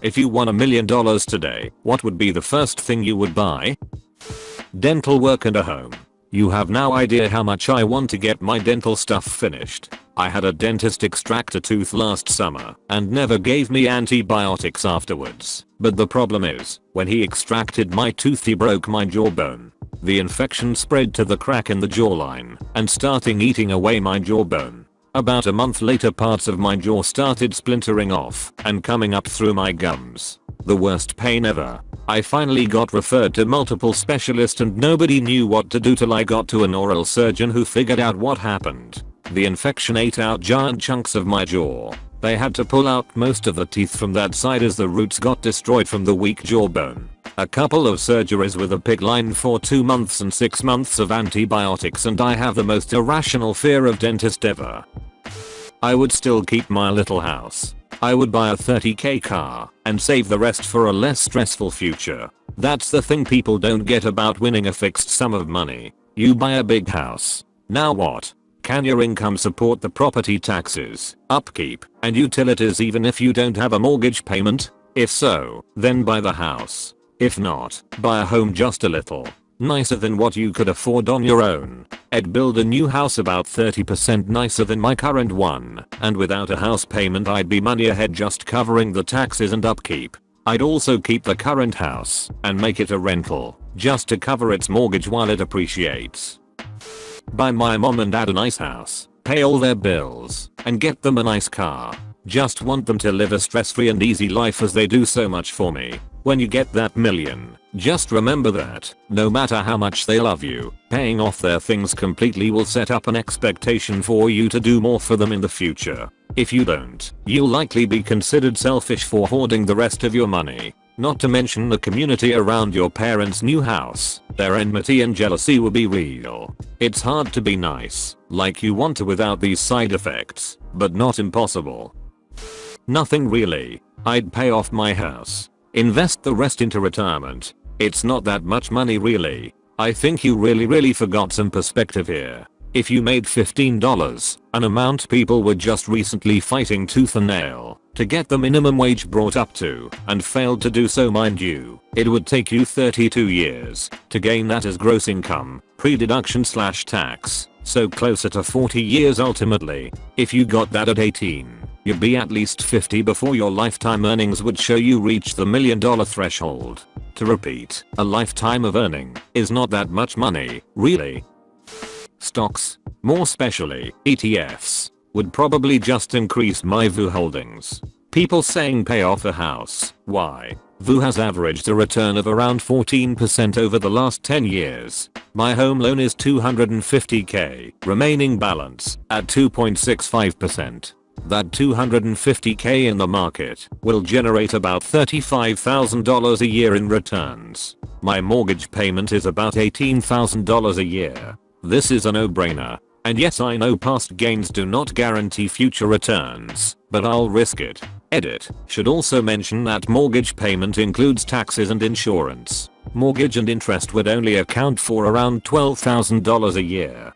If you won $1,000,000 today, what would be the first thing you would buy? Dental work and a home. You have no idea how much I want to get my dental stuff finished. I had a dentist extract a tooth last summer and never gave me antibiotics afterwards. But the problem is, when he extracted my tooth he broke my jawbone. The infection spread to the crack in the jawline and starting eating away my jawbone. About a month later parts of my jaw started splintering off and coming up through my gums. The worst pain ever. I finally got referred to multiple specialists and nobody knew what to do till I got to an oral surgeon who figured out what happened. The infection ate out giant chunks of my jaw. They had to pull out most of the teeth from that side as the roots got destroyed from the weak jawbone. A couple of surgeries with a PICC line for 2 months and 6 months of antibiotics and I have the most irrational fear of dentist ever. I would still keep my little house. I would buy a $30,000 car and save the rest for a less stressful future. That's the thing people don't get about winning a fixed sum of money. You buy a big house. Now what? Can your income support the property taxes, upkeep, and utilities even if you don't have a mortgage payment? If so, then buy the house. If not, buy a home just a little nicer than what you could afford on your own. I'd build a new house about 30% nicer than my current one, and without a house payment I'd be money ahead just covering the taxes and upkeep. I'd also keep the current house and make it a rental, just to cover its mortgage while it appreciates. Buy my mom and dad a nice house, pay all their bills, and get them a nice car. Just want them to live a stress-free and easy life as they do so much for me. When you get that million, just remember that, no matter how much they love you, paying off their things completely will set up an expectation for you to do more for them in the future. If you don't, you'll likely be considered selfish for hoarding the rest of your money. Not to mention the community around your parents' new house. Their enmity and jealousy will be real. It's hard to be nice, like you want to without these side effects, but not impossible. Nothing really. I'd pay off my house. Invest the rest into retirement. It's not that much money really. I think you really forgot some perspective here. If you made $15, an amount people were just recently fighting tooth and nail to get the minimum wage brought up to, and failed to do so mind you, it would take you 32 years to gain that as gross income, pre-deduction/tax, so closer to 40 years ultimately. If you got that at 18, you'd be at least 50 before your lifetime earnings would show you reached the $1 million threshold. To repeat, a lifetime of earning is not that much money, really. Stocks, more specially ETFs, would probably just increase my VU holdings. People saying pay off a house, why? VU has averaged a return of around 14% over the last 10 years. My home loan is $250,000, remaining balance at 2.65%. That $250,000 in the market will generate about $35,000 a year in returns. My mortgage payment is about $18,000 a year. This is a no-brainer. And yes, I know past gains do not guarantee future returns, but I'll risk it. Edit. Should also mention that mortgage payment includes taxes and insurance. Mortgage and interest would only account for around $12,000 a year.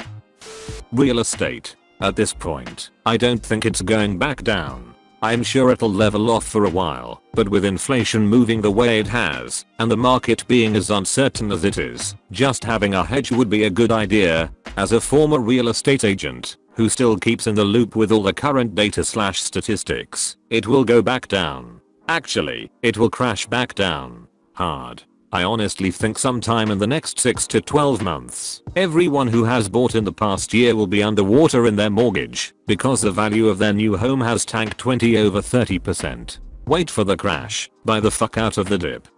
Real estate. At this point, I don't think it's going back down. I'm sure it'll level off for a while, but with inflation moving the way it has, and the market being as uncertain as it is, just having a hedge would be a good idea. As a former real estate agent, who still keeps in the loop with all the current data/statistics, it will go back down. Actually, it will crash back down. Hard. I honestly think sometime in the next 6 to 12 months, everyone who has bought in the past year will be underwater in their mortgage because the value of their new home has tanked 20 over 30%. Wait for the crash. Buy the fuck out of the dip.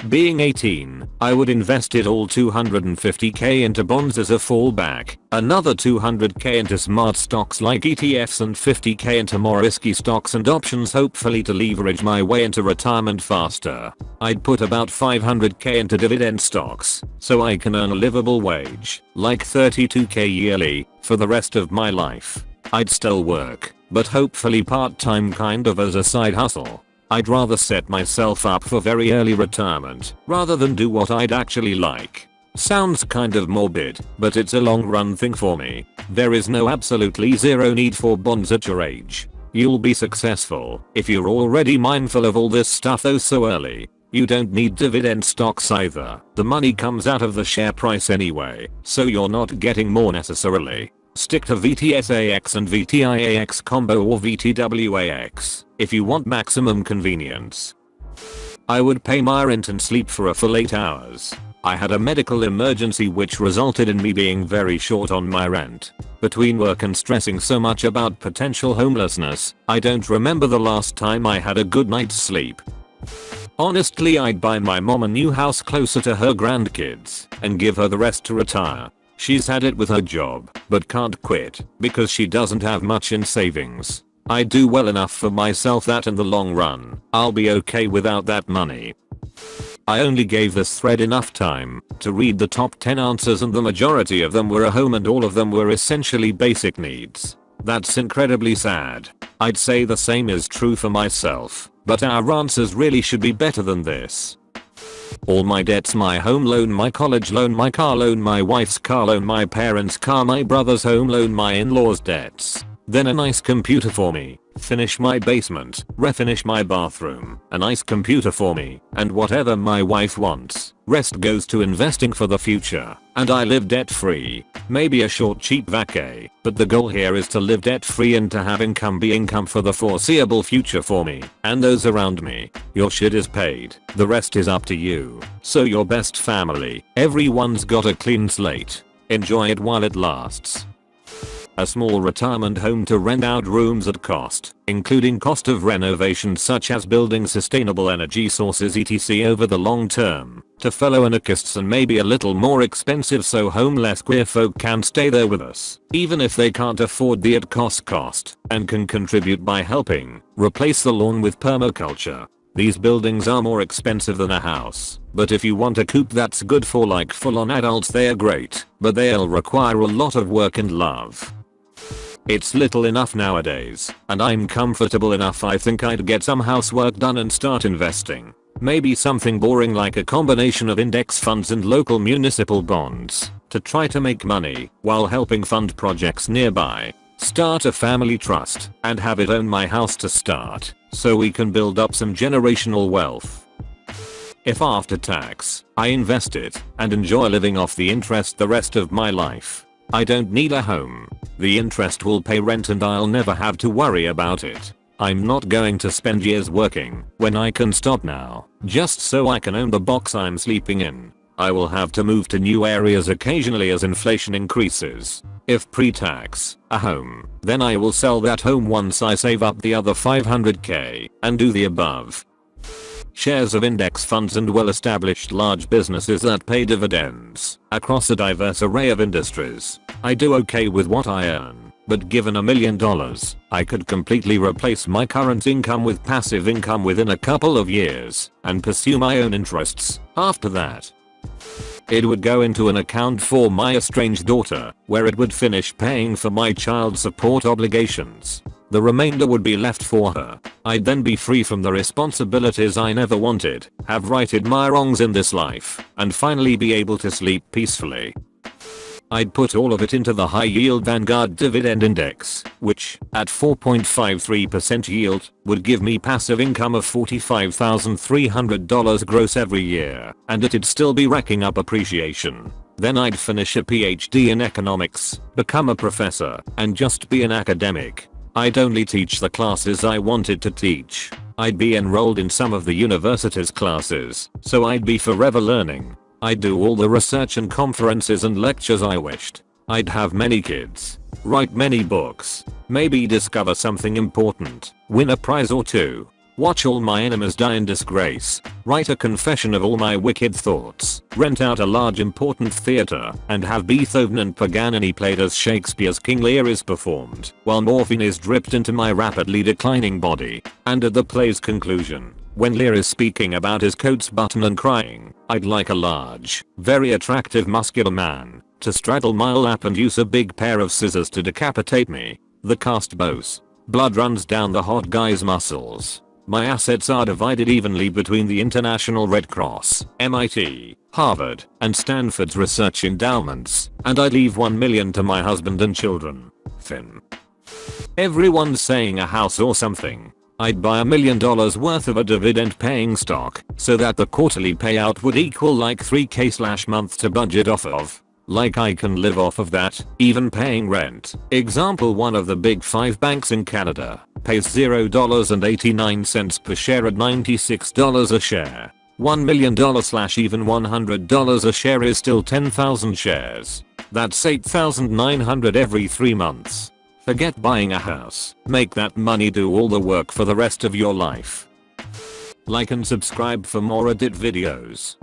Being 18, I would invest it all $250,000 into bonds as a fallback, another $200,000 into smart stocks like ETFs and $50,000 into more risky stocks and options, hopefully to leverage my way into retirement faster. I'd put about $500,000 into dividend stocks, so I can earn a livable wage, like $32,000 yearly, for the rest of my life. I'd still work, but hopefully part-time kind of as a side hustle. I'd rather set myself up for very early retirement rather than do what I'd actually like. Sounds kind of morbid, but it's a long run thing for me. There is no absolutely zero need for bonds at your age. You'll be successful if you're already mindful of all this stuff though so early. You don't need dividend stocks either. The money comes out of the share price anyway, so you're not getting more necessarily. Stick to VTSAX and VTIAX combo or VTWAX if you want maximum convenience. I would pay my rent and sleep for a full 8 hours. I had a medical emergency which resulted in me being very short on my rent. Between work and stressing so much about potential homelessness, I don't remember the last time I had a good night's sleep. Honestly, I'd buy my mom a new house closer to her grandkids and give her the rest to retire. She's had it with her job, but can't quit because she doesn't have much in savings. I do well enough for myself that in the long run, I'll be okay without that money. I only gave this thread enough time to read the top 10 answers and the majority of them were a home and all of them were essentially basic needs. That's incredibly sad. I'd say the same is true for myself, but our answers really should be better than this. All my debts, my home loan, my college loan, my car loan, my wife's car loan, my parents' car, my brother's home loan, my in-laws' debts. Then a nice computer for me. Finish my basement, refinish my bathroom, a nice computer for me, and whatever my wife wants. Rest goes to investing for the future, and I live debt free. Maybe a short cheap vacay, but the goal here is to live debt free and to have income be income for the foreseeable future for me and those around me. Your shit is paid, the rest is up to you. So your best family, everyone's got a clean slate. Enjoy it while it lasts. A small retirement home to rent out rooms at cost, including cost of renovation such as building sustainable energy sources etc over the long term, to fellow anarchists and maybe a little more expensive so homeless queer folk can stay there with us, even if they can't afford the cost and can contribute by helping replace the lawn with permaculture. These buildings are more expensive than a house, but if you want a coop that's good for like full-on adults they're great, but they'll require a lot of work and love. It's little enough nowadays, and I'm comfortable enough I think I'd get some housework done and start investing. Maybe something boring like a combination of index funds and local municipal bonds, to try to make money while helping fund projects nearby. Start a family trust and have it own my house to start, so we can build up some generational wealth. If after tax, I invest it and enjoy living off the interest the rest of my life, I don't need a home. The interest will pay rent and I'll never have to worry about it. I'm not going to spend years working when I can stop now, just so I can own the box I'm sleeping in. I will have to move to new areas occasionally as inflation increases. If pre-tax, a home, then I will sell that home once I save up the other $500k and do the above. Shares of index funds and well-established large businesses that pay dividends across a diverse array of industries. I do okay with what I earn, but given $1 million, I could completely replace my current income with passive income within a couple of years and pursue my own interests after that. It would go into an account for my estranged daughter, where it would finish paying for my child support obligations. The remainder would be left for her. I'd then be free from the responsibilities I never wanted, have righted my wrongs in this life, and finally be able to sleep peacefully. I'd put all of it into the high yield Vanguard dividend index, which, at 4.53% yield, would give me passive income of $45,300 gross every year, and it'd still be racking up appreciation. Then I'd finish a PhD in economics, become a professor, and just be an academic. I'd only teach the classes I wanted to teach. I'd be enrolled in some of the university's classes, so I'd be forever learning. I'd do all the research and conferences and lectures I wished. I'd have many kids, write many books, maybe discover something important, win a prize or two, watch all my enemies die in disgrace, write a confession of all my wicked thoughts, rent out a large important theatre, and have Beethoven and Paganini played as Shakespeare's King Lear is performed, while morphine is dripped into my rapidly declining body, and at the play's conclusion, when Lear is speaking about his coat's button and crying, I'd like a large, very attractive muscular man to straddle my lap and use a big pair of scissors to decapitate me. The cast boasts. Blood runs down the hot guy's muscles. My assets are divided evenly between the International Red Cross, MIT, Harvard, and Stanford's research endowments, and I leave $1 million to my husband and children. Finn. Everyone's saying a house or something. I'd buy $1 million worth of a dividend paying stock so that the quarterly payout would equal like 3k/month to budget off of. Like I can live off of that, even paying rent. Example, one of the big 5 banks in Canada pays $0.89 per share at $96 a share. $1 million / even $100 a share is still 10,000 shares. That's 8,900 every 3 months. Forget buying a house. Make that money do all the work for the rest of your life. Like and subscribe for more edit videos.